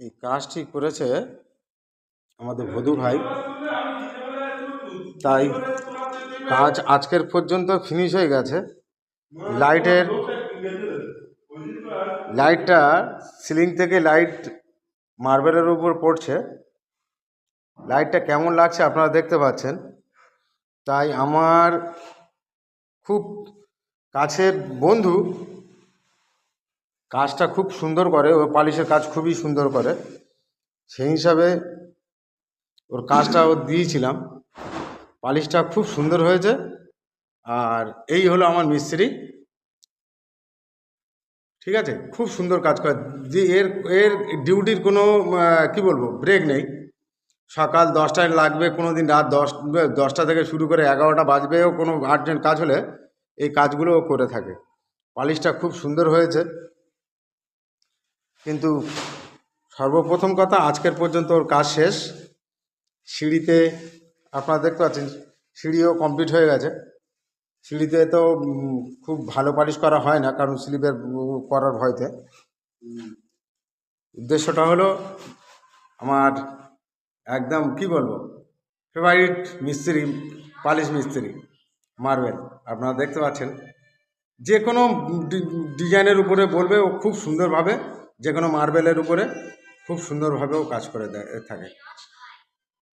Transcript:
এই কাজটি করেছে আমাদের ভদু ভাই। তাই কাজ আজকের পর্যন্ত ফিনিশ হয়ে গেছে। লাইটটা সিলিং থেকে লাইট মার্বেলের উপর পড়ছে। লাইটটা কেমন লাগছে আপনারা দেখতে পাচ্ছেন। তাই আমার খুব কাছের বন্ধু কাজটা খুব সুন্দর করে, ও পালিশের কাজ খুবই সুন্দর করে, সেই হিসাবে ওর কাজটা ও দিয়েছিলাম। পালিশটা খুব সুন্দর হয়েছে। আর এই হলো আমার মিস্ত্রি, ঠিক আছে। খুব সুন্দর কাজ করে। যে এর এর ডিউটির কোনো কি বলবো ব্রেক নেই। সকাল 10টায় লাগবে, কোনো দিন রাত 10টা থেকে শুরু করে 11টা বাজবেও কোনো আর্জেন্ট কাজ হলে এই কাজগুলো ও করে থাকে। পালিশটা খুব সুন্দর হয়েছে। কিন্তু সর্বপ্রথম কথা, আজকের পর্যন্ত ওর কাজ শেষ। সিঁড়িতে আপনারা দেখতে পাচ্ছেন সিঁড়িও কমপ্লিট হয়ে গেছে। সিঁড়িতে তো খুব ভালো পালিশ করা হয় না, কারণ স্লিপের করার ভয়তে। উদ্দেশ্যটা হলো আমার একদম কি বলবো ফেভারিট মিস্ত্রি, পালিশ মিস্ত্রি মার্বেল। আপনারা দেখতে পাচ্ছেন যে কোনো ডিজাইনের উপরে বলবে ও খুব সুন্দরভাবে, যে কোনো মার্বেলের উপরে খুব সুন্দরভাবে ও কাজ করে থাকে।